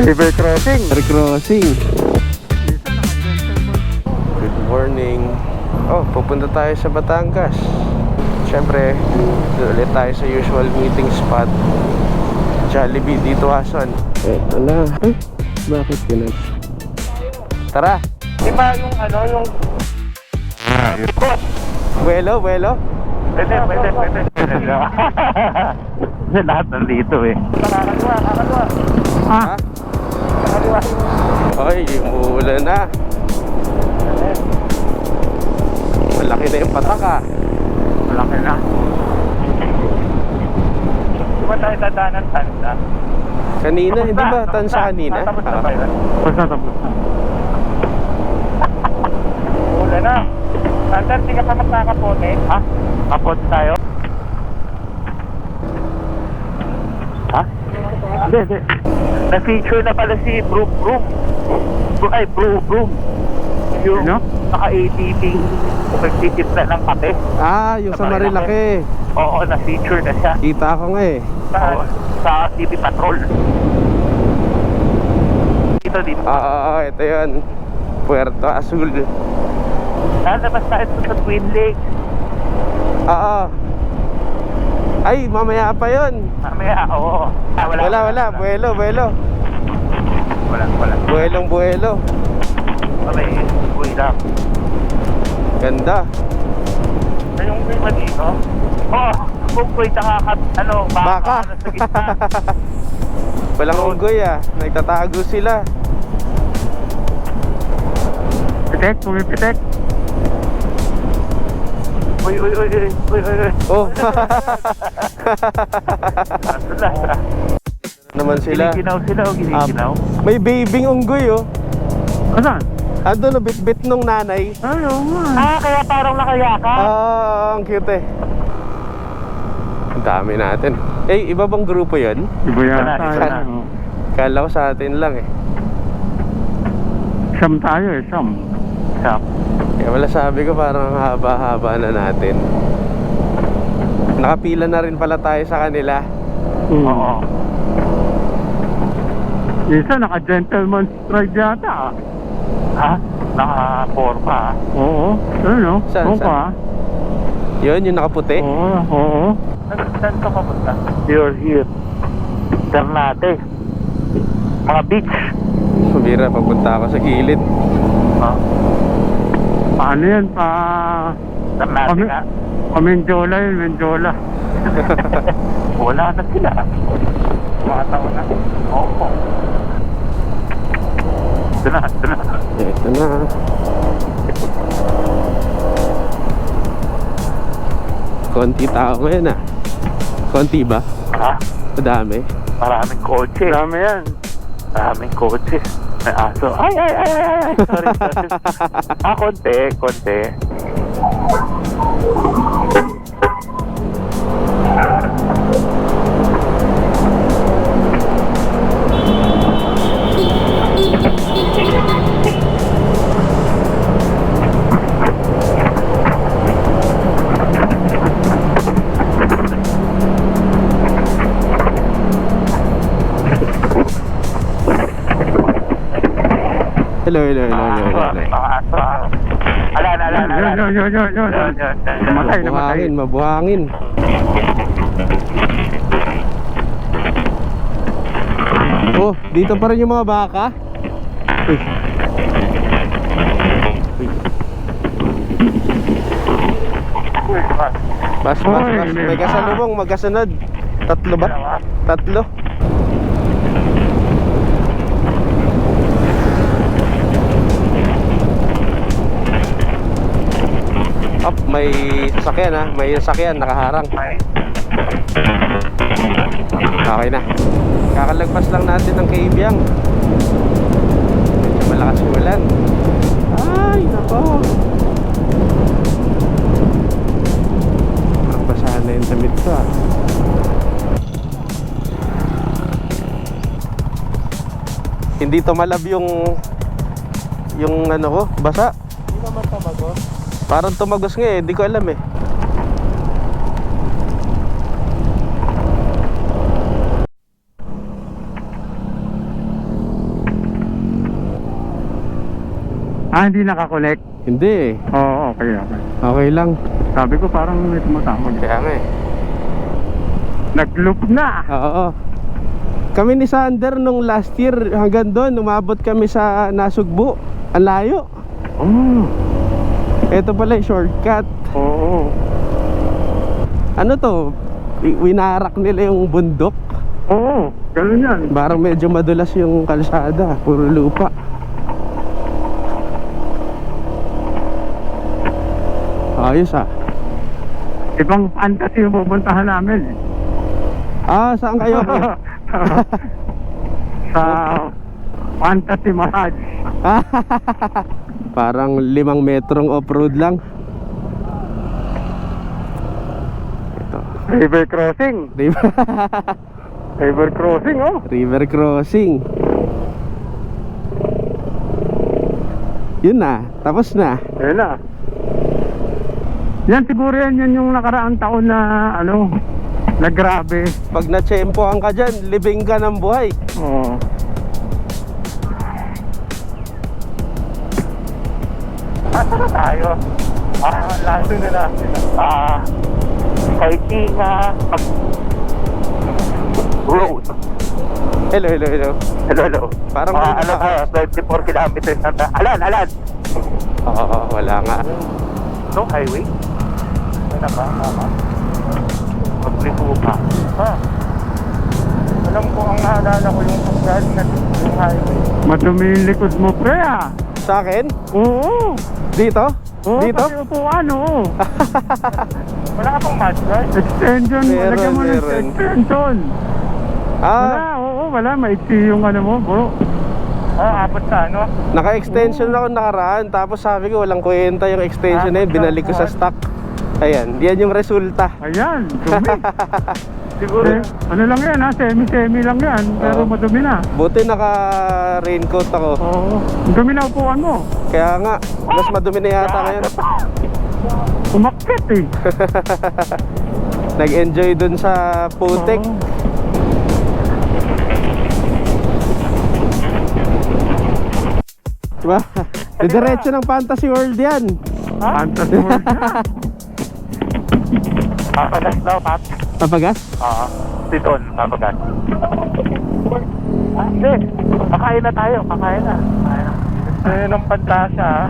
River crossing. River crossing. Good morning. Oh, pupunta tayo sa Batangas. Siyempre, ulit tayo sa usual meeting spot, Jollibee dito, Hason. Eto na. Bakit ganun? Tara. Di ba yung ano, yung... Buelo. Pwede. Lahat nandito eh. Kakaliwa. Ha? Kakaliwa. Okay, umuulan na. Malaki na yung pataka. Malaki na. Di ba tayo dadaanan tansa? Kanina, hindi ba? Tansa kanina? Tapos na ba yun? Tapos na. Ulan na. Tansa, di ka pa magkakapote? Ha? Kapote tayo? Ha? Hindi. Na-feature na pala si Broom. Yung naka-ATV nagtitipla ng kape. Ah, yung sa Marilaki. Oo, na-feature na siya. Kita ko nga eh. Sa TV Patrol. Dito. Ito yun. Puerto Azul. Lalabas tayo sa Twin Lakes. Oo. Ay, mamaya pa yun. Mamaya, oo. Wala. Buelo. Wala. Buelong. Okay, uwi lang. Ganda. Ano yung uwi ba dito? Unggoy tsaka baka sa gitna. Walang unggoy ah. Nagtatago sila. Pitek. Uy. Oh. Naman sila. Giniginaw. May babying unggoy oh. Ano? Ando na bit nung nanay. Ano nga? Kaya parang nakayaka. Ang cute eh. Ang dami natin. Iba bang grupo yun? Iba yata. Kala ko sa atin lang eh. Siyam tayo eh, siyam. Kaya wala, sabi ko parang haba-haba na natin. Nakapila na rin pala tayo sa kanila. Oo. Isa naka-gentleman stride yata. Ha? Naka-forma. Oo. Ano? Saan? Yun, yung nakaputi? Oo. Saan ka papunta? Here. Ternate. Mga beach. Mabira, papunta ako sa gilid. Paano yan? Ternate nga. Menjola yun, Menjola. Wala na sila. Mga taon na. Oo. Ito na. Ito na. Konti tao ngayon ah. Konti ba? Ha? Madami. Maraming kotse. Marami yan. Maraming kotse. May aso. Ay. Sorry. Konti. Hello. Ala. Mabuhangin. Oh, dito pa rin yung mga baka. Uy. Bas. May kasalubong, magkasunod. Tatlo ba? Tatlo. May sasakyan ha. May sasakyan nakaharang. Okay na. Kakalagpas lang natin ng Kaibyang. Medyo malakas yung ulan. Ay, nako. Basahan na yung damit ko ah. Hindi tumalab yung ano ko, basa. Hindi naman tumagos. Parang tumagos nga eh, hindi ko alam eh. Hindi nakakonect. Hindi eh. Oo, okay. Okay lang. Sabi ko parang may tumatawag. Kaya nga eh. Nag-loop na. Oo. Kami ni Sander nung last year hanggang doon, umabot kami sa Nasugbu. Ang layo. Ito pala yung shortcut. Oo. Ano to? Winarak nila yung bundok. Oo, ganun yan. Parang medyo madulas yung kalsada. Puro lupa. Ayos ah. Ibang fantasy yung pupuntahan namin. Saan kayo? Sa fantasy massage. Parang 5 metrong off-road lang. Ito. River crossing. River crossing, oh. River crossing. Yun na, tapos na. Ayun na. Yan siguro yan yung nakaraang taon na ano, na grabe. Pag natsempohan ka dyan, libing ka ng buhay. Oo. Asa na tayo? Lalo na natin. Kaitinga. Road. Hello. Hello. Parang ano tayo, 24 kilometers na. Alan. Oo, wala nga. No highway? Ano ba? Tama. Magliko ka. Alam ko, ang naalala ko yung pagkain na yung highway. Madumi yung likod mo, pre, ah. Sa akin? Oo. Dito? Oo, Dito? pati upuan, oo. Wala ka pang massage? Extension, Meron, lagyan mo ng meron. extension. Wala, oo, wala. Maiksi yung ano mo, bro. Abot na ano? Naka-extension ako nakaraan. Tapos sabi ko walang kwenta yung extension na yun. Binalik ko sa stock. Ayan, yan yung resulta. Ayan, dumi. Siguro. Ano lang yan, ha? Semi lang yan. Pero Oo. madumi na. Buti naka-raincoat ako. Oo. Dumi na upuan mo. Kaya nga, mas madumi na yata ngayon. Umakit eh. Nag-enjoy dun sa putik. Oo. Diba? Diretso ng Fantasy World yan. Fantasy world na. Papagas daw, Pat. Papagas? Oo. Titon, papagas. Hindi. Kakain na tayo. Kakain na. Ayun ang pantasya, ha?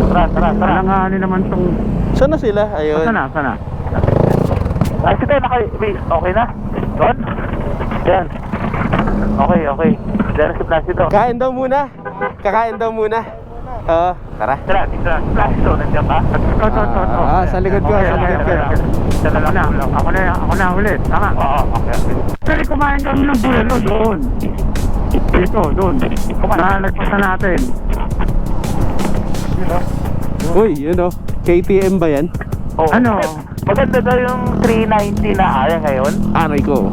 Tara. Alanganin naman tong... Saan na sila? Ayun. Sana. Ay, sige, okay na? Doon? Yan. Okay. Diyan si Placido. Kain daw muna. Kakain daw muna. Oo, tara. Tara, Placido, nandiyan ba? Sa likod ko, sa likod ko. Ako na ulit. Tama. Oo, okay. Pwede kumain kami ng bulalo doon. Dito, doon. Nalagpasan natin. Uy, yun o. KTM ba yan? Oh, Ano? Maganda daw yung 390 na aya ngayon. Aray ko.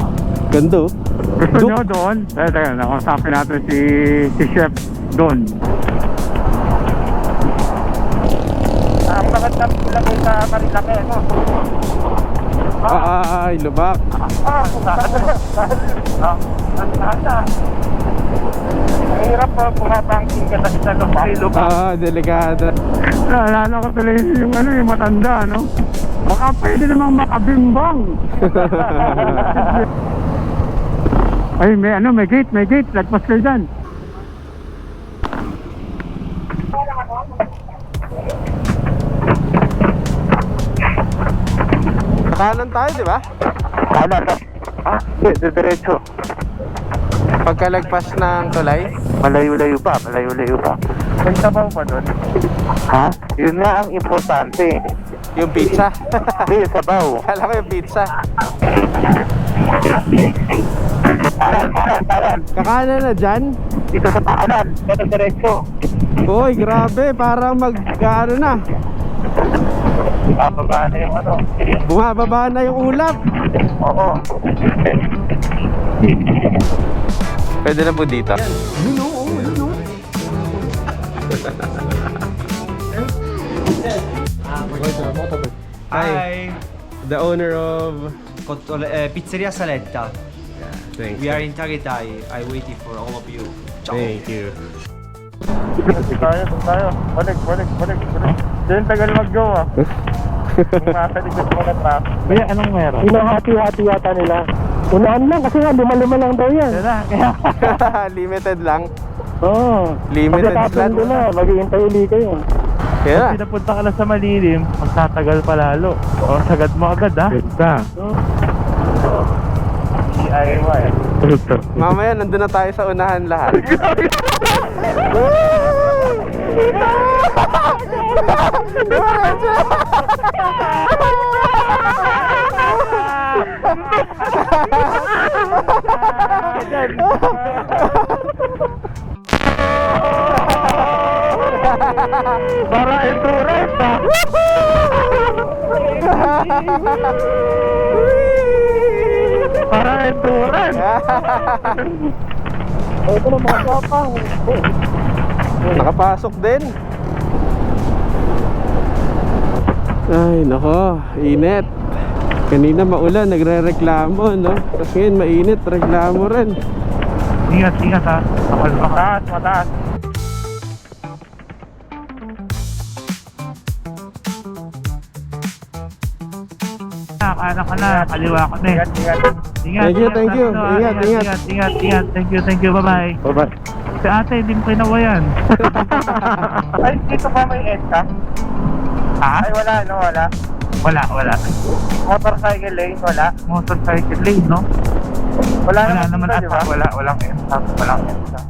Gando. Gusto nyo doon? Teka, nakausapin natin si Chef doon. Ang maganda lagay sa Marilaki, no? Ay, lubak. Ang hirap pa pumapangking ka sa lubak. Delikado. Naalala ko tuloy yung matanda, no? Baka pwede namang makabimbang. Ay, may gate. Lagpas kayo dyan. Kanan tayo, di ba? Kanan. Diretso. Pagkalagpas ng tulay. Malayo-layo pa. May sabaw pa doon? Ha? Yun nga ang importante. Yung pizza. Hindi, sabaw. Kala ko yung pizza. Taran. Kakanan na dyan. Dito sa kanan. Diretso. Uy, grabe. Parang ano na. Bababa na yung ano. Bumababa na yung ulap. Oo. Pwede na po dito. Hi, The owner of... Pizzeria Saletta. Thanks. We are in Tagaytay. I'm waiting for all of you. Ciao. Thank you. Tayo. Balik. Yung tagal mag-go ah. Yung nasa likod mo na traffic. Kaya anong meron? Hinahati-hati yata nila. Unahan lang kasi nga, lima lang daw yan. Kaya, Limited lang. Oo. Limited Pagkatapos slot. ko na, maghihintay uli kayo. Kaya. Pinapunta ka na sa malilim, magtatagal pa lalo. O, sagad mo agad ha. ganda. DIY. Mamaya nandun na tayo sa unahan lahat. Para endurance ha. Para endurance. Ito na mga papa. Nakapasok din. Ay, nako, init. Kanina maulan, nagre-reklamo, no? Tapos ngayon mainit, reklamo rin. Ingat ha. Mataas. Kanan ka na, kaliwa ka na. Ingat. Thank you. Ingat. Thank you. Bye-bye. Bye-bye. Si ate, hindi mo kinawayan. Ay, dito pa may EDSA? Ha? Ay, wala, no? Wala. Wala. Motorcycle lane, wala. Motorcycle lane, no? Wala Wala naman dito, ata. di ba? Walang EDSA.